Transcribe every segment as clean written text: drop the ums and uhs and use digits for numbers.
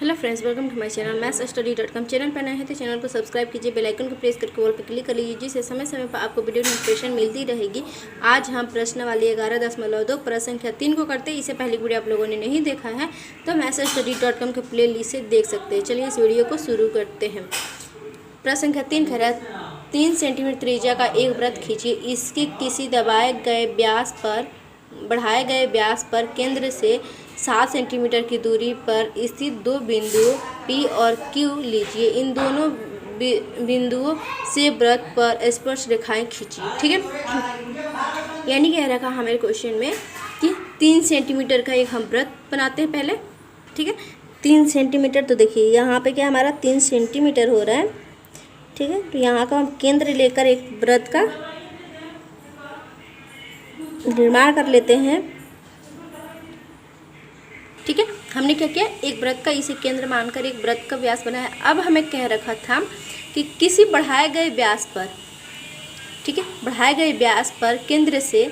Hello friends, welcome to my channel mathsstudy.com। Channel पर नए हैं तो चैनल को सब्सक्राइब कीजिए, बेल आइकन को प्रेस करके ऑल पर क्लिक कर लीजिए, जिससे समय समय पर आपको वीडियो नोटिफिकेशन मिलती रहेगी। आज हम प्रश्न वाली 11.2 प्रश्न संख्या 3 को करते हैं। इससे पहले वीडियो आप लोगों ने नहीं देखा है तो mathsstudy.com के प्ले लिस्ट से देख सकते हैं। चलिए इस वीडियो को शुरू करते हैं। प्रश्न संख्या 3 कह रहा है 3 सेंटीमीटर त्रिज्या का एक वृत्त खींचिए। इसके किसी बढ़ाए गए व्यास पर केंद्र से 7 सेंटीमीटर की दूरी पर स्थित दो बिंदुओं P और Q लीजिए। इन दोनों बिंदुओं से वृत्त पर स्पर्श रेखाएं खींचिए। ठीक है, यानी कह रखा हमारे क्वेश्चन में कि 3 सेंटीमीटर का एक हम वृत्त बनाते हैं पहले। ठीक है, 3 सेंटीमीटर, तो देखिए यहाँ पे क्या हमारा 3 सेंटीमीटर हो रहा है। ठीक है, तो यहाँ का हम केंद्र लेकर एक वृत्त का निर्माण कर लेते हैं। ठीक है, हमने क्या किया, एक वृत्त का इसे केंद्र मानकर एक वृत्त का व्यास बनाया। अब हमें कह रखा था कि किसी बढ़ाए गए व्यास पर, ठीक है, बढ़ाए गए व्यास पर केंद्र से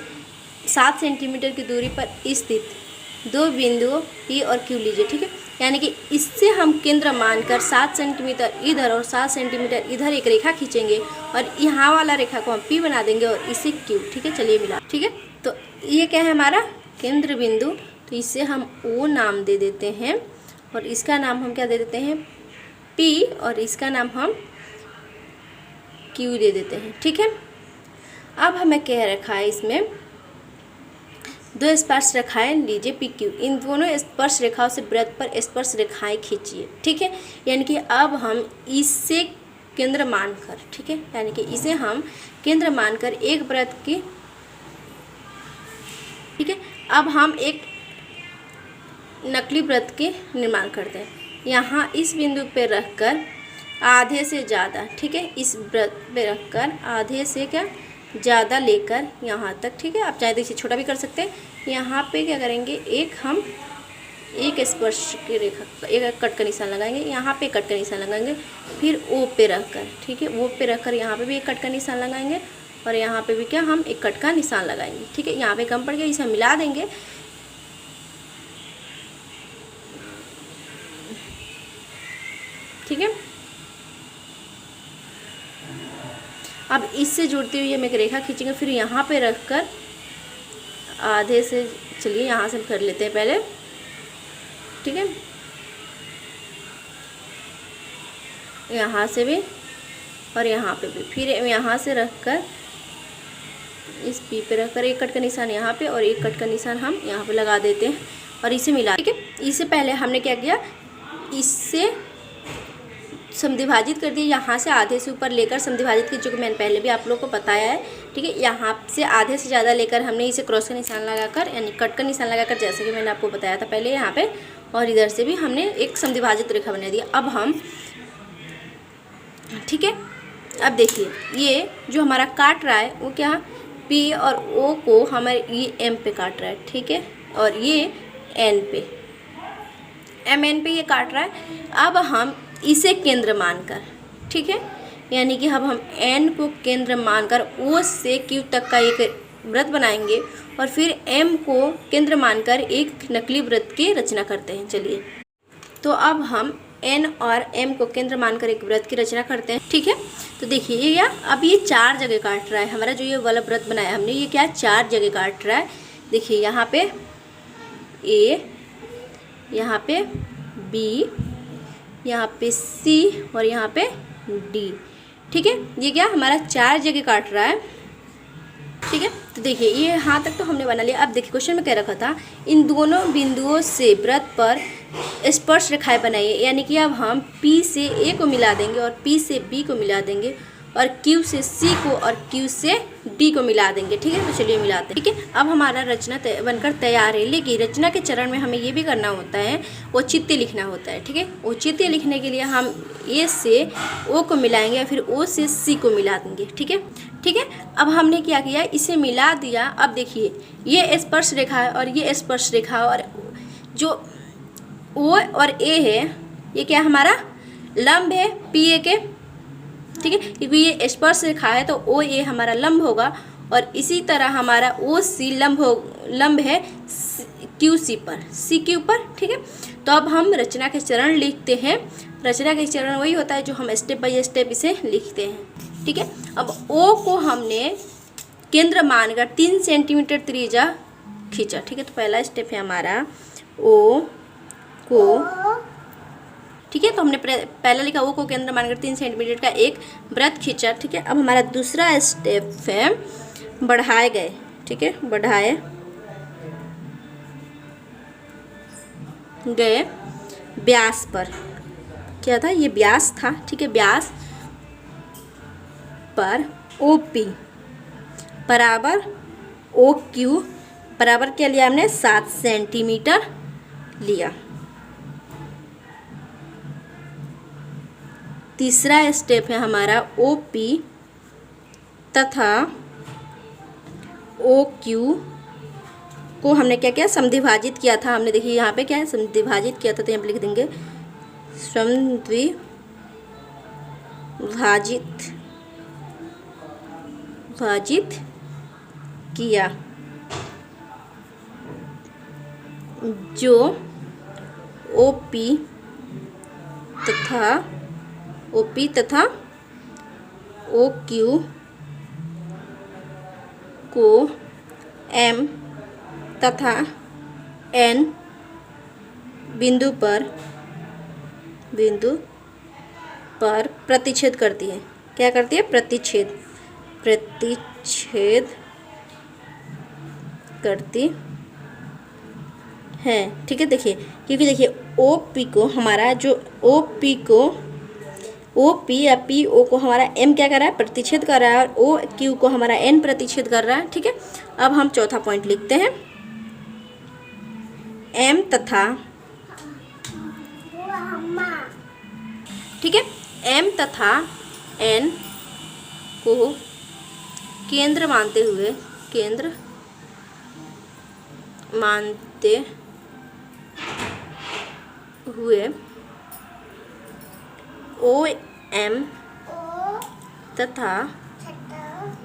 7 सेंटीमीटर की दूरी पर स्थित दो बिंदुओं P और Q लीजिए। ठीक है, यानी कि इससे हम केंद्र मानकर 7 सेंटीमीटर इधर और 7 सेंटीमीटर इधर एक रेखा खींचेंगे और यहाँ वाला रेखा को हम P बना देंगे और इसे Q। ठीक है, चलिए मिला। ठीक है, तो ये क्या है हमारा केंद्र बिंदु, तो इसे हम O नाम दे देते हैं और इसका नाम हम क्या दे देते हैं P और इसका नाम हम Q दे देते हैं। ठीक है, अब हमें कह रखा है इसमें दो स्पर्श रेखाएं लीजिए P Q। इन दोनों स्पर्श रेखाओं से वृत्त पर स्पर्श रेखाएं खींचिए। ठीक है, यानी कि अब हम इससे केंद्र मानकर, ठीक है, यानी कि इसे हम केंद्र मानकर एक वृत्त की, ठीक है, अब हम एक नकली वृत्त के निर्माण करते हैं। यहाँ इस बिंदु पे रखकर आधे से ज़्यादा, ठीक है, इस वृत्त पे रखकर आधे से क्या ज़्यादा लेकर यहाँ तक, ठीक है, आप चाहे तो इसे छोटा भी कर सकते हैं। यहाँ पे क्या करेंगे, एक स्पर्श की रेखा, एक कट का निशान लगाएंगे, यहाँ पे कट का निशान लगाएंगे, फिर O पे रखकर, ठीक है, O पे रखकर यहाँ पे भी एक कट का निशान लगाएंगे और यहाँ पे भी क्या हम एक कट का निशान लगाएंगे। ठीक है, यहाँ पे कम पड़ गया, इसे मिला देंगे। ठीक है, अब इससे जुड़ती हुई हम एक रेखा खींचेंगे, फिर यहाँ पे रखकर आधे से, चलिए यहाँ से हम कर लेते हैं पहले। ठीक है, यहाँ से भी और यहाँ पे भी, फिर यहाँ से रखकर इस P पे रखकर एक कट का निशान यहाँ पे और एक कट का निशान हम यहाँ पे लगा देते हैं और इसे मिला। ठीक है, इससे पहले हमने क्या किया, इससे समद्विभाजित कर दिया, यहाँ से आधे से ऊपर लेकर समद्विभाजित की, जो कि मैंने पहले भी आप लोगों को बताया है। ठीक है, यहाँ से आधे से ज़्यादा लेकर हमने इसे क्रॉस का निशान लगाकर, यानी कट का निशान लगाकर, जैसे कि मैंने आपको बताया था पहले यहाँ पे, और इधर से भी हमने एक समद्विभाजित रेखा बना दिया। अब हम, ठीक है, अब देखिए ये जो हमारा काट रहा है वो क्या, P और O को हमारे ये M पे काट रहा है। ठीक है, और ये N पे, MN पे ये काट रहा है। अब हम इसे केंद्र मानकर, ठीक है, यानी कि अब हम N को केंद्र मानकर O से Q तक का एक वृत्त बनाएंगे और फिर M को केंद्र मानकर एक नकली वृत्त की रचना करते हैं। चलिए, तो अब हम N और M को केंद्र मानकर एक वृत्त की रचना करते हैं। ठीक है, तो देखिए ये क्या, अब ये 4 जगह काट रहा है हमारा, जो ये वाला वृत्त बनाया हमने, ये क्या 4 जगह काट रहा है। देखिए यहाँ पे A, यहाँ पे B, यहाँ पे C और यहाँ पे D। ठीक है, ये क्या हमारा 4 जगह काट रहा है। ठीक है, तो देखिए ये यहाँ तक तो हमने बना लिया। अब देखिए क्वेश्चन में कह रखा था इन दोनों बिंदुओं से वृत्त पर स्पर्श रेखाएं बनाइए, यानी कि अब हम P से A को मिला देंगे और P से B को मिला देंगे और Q से C को और Q से D को मिला देंगे। ठीक है, तो चलिए मिलाते हैं। ठीक है, अब हमारा रचना बनकर तैयार है, लेकिन रचना के चरण में हमें ये भी करना होता है, औचित्य लिखना होता है। ठीक है, औचित्य लिखने के लिए हम A से O को मिलाएंगे या फिर O से C को मिला देंगे। ठीक है, ठीक है, अब हमने क्या किया, इसे मिला दिया। अब देखिए ये स्पर्श रेखा है और ये स्पर्श रेखा, और जो O और A है ये क्या हमारा लंब है PA के। ठीक है, क्योंकि ये स्पर्श रेखा है तो OA हमारा लंब होगा और इसी तरह हमारा OC लंब है क्यू सी पर, सी के ऊपर, ठीक है। तो अब हम रचना के चरण लिखते हैं। रचना के चरण वही होता है जो हम स्टेप बाय स्टेप इसे लिखते हैं, ठीक है। अब ओ को हमने केंद्र मानकर 3 सेंटीमीटर त्रिज्या खींचा, ठीक है। तो पहला स्टेप है हमारा ओ को, ठीक है। तो हमने पहला लिखा ओ को केंद्र मानकर 3 सेंटीमीटर का एक वृत्त खींचा, ठीक है। अब हमारा दूसरा स्टेप है बढ़ाए गए, ठीक है, बढ़ाए गए व्यास पर, क्या था ये व्यास था, ठीक है। व्यास पर ओ पी बराबर ओ क्यू बराबर क्या लिया हमने 7 सेंटीमीटर लिया। तीसरा स्टेप है हमारा ओ पी तथा ओ क्यू को हमने क्या किया, समद्विभाजित किया था। हमने देखिए यहाँ पे क्या है, समद्विभाजित किया था, तो यहाँ पे लिख देंगे समद्विभाजित किया, जो ओपी तथा ओ क्यू को एम तथा एन बिंदु पर प्रतिच्छेद करती है। क्या करती है, प्रतिच्छेद करती है, ठीक है। देखिए क्योंकि देखिए ओ पी को हमारा जो ओ पी या पी ओ को हमारा एम क्या कर रहा है, प्रतिच्छेद कर रहा है, और ओ क्यू को हमारा एन प्रतिच्छेद कर रहा है, ठीक है। अब हम चौथा पॉइंट लिखते हैं, एम तथा, ठीक है, एम तथा एन को केंद्र मानते हुए ओ एम तथा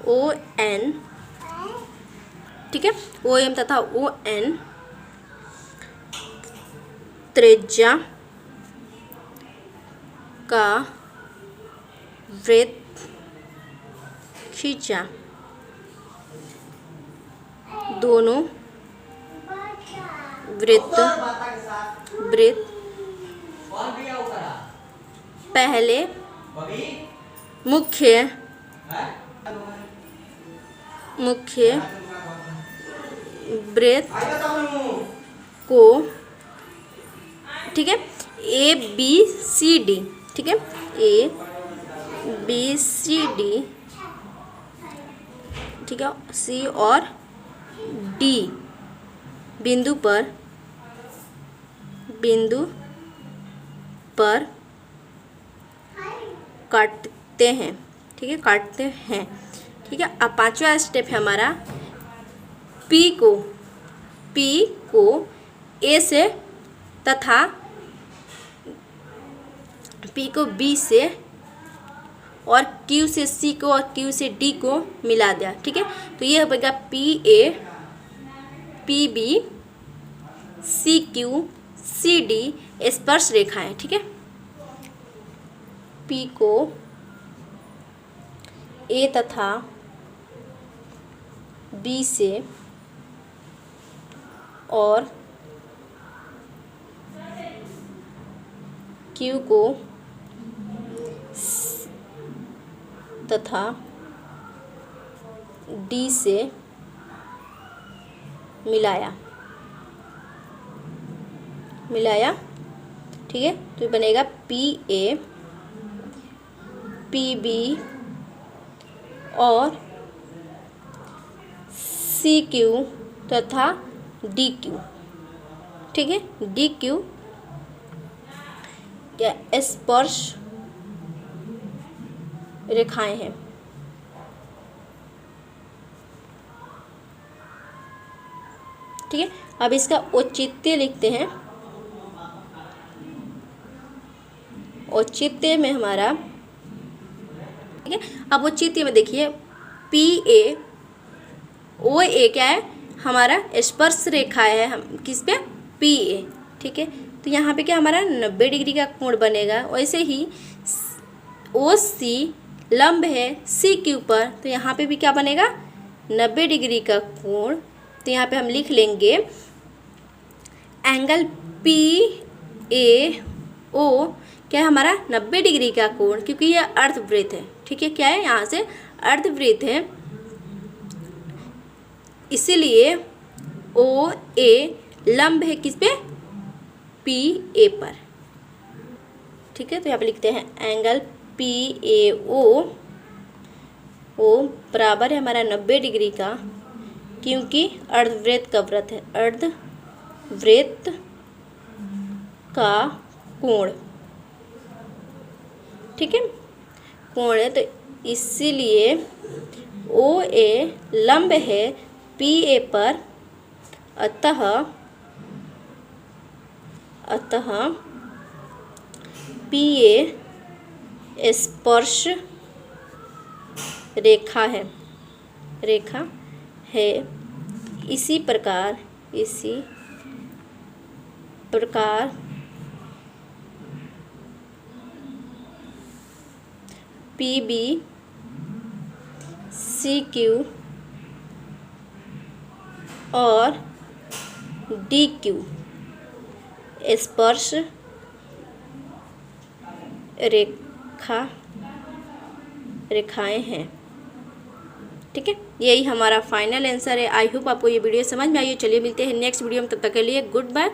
ओ एन, ठीक है, ओ एम तथा ओ एन त्रिज्या का वृत्त खींचा। दोनों वृत्त पहले मुख्य वृत्त को, ठीक है, ए बी सी डी, ठीक है, ए बी सी डी, ठीक है, सी और डी बिंदु पर काटते हैं, ठीक है, काटते हैं, ठीक है। अब पांचवा स्टेप है हमारा पी को ए से तथा पी को बी से और क्यू से सी को और क्यू से डी को मिला दिया, ठीक है। तो ये हो गया P A P B C Q C D स्पर्श रेखाएं, ठीक है। पी को ए तथा बी से और क्यू को तथा डी से मिलाया, ठीक है। तो ये बनेगा पी ए पी बी और सी क्यू तथा डी क्यू, ठीक है। डी क्यू क्या स्पर्श रेखाएं हैं, ठीक है। अब इसका औचित्य लिखते हैं। औचित्य में हमारा, ठीक है। अब औचित्य में देखिए पी ए ओ ए क्या है हमारा स्पर्श रेखा है हम किस पे, पी ए, ठीक है। तो यहाँ पे क्या हमारा 90 डिग्री का कोण बनेगा। वैसे ही ओ सी लंब है सी क्यू पर, तो यहाँ पे भी क्या बनेगा 90 डिग्री का कोण। तो यहाँ पे हम लिख लेंगे एंगल पी ए ओ क्या है हमारा 90 डिग्री का कोण, क्योंकि ये अर्धवृत्त है, ठीक है। क्या है यहाँ से अर्धवृत्त है, इसीलिए ओ ए लंब है किस पे, पी ए पर, ठीक है। तो यहाँ पे लिखते हैं एंगल पी ए ओ बराबर है हमारा 90 डिग्री का, क्योंकि अर्धवृत्त का व्रत है, अर्धवृत्त का कोण, ठीक है, कोण है। तो इसीलिए ओ ए लंब है पी ए पर, अतः पी ए स्पर्श रेखा है। इसी प्रकार पी बी सी क्यू और डी क्यू स्पर्श रेखाएं हैं, ठीक है। यही हमारा फाइनल आंसर है। आई होप आपको ये वीडियो समझ में आई हो। चलिए मिलते हैं नेक्स्ट वीडियो में, तब तक के लिए गुड बाय।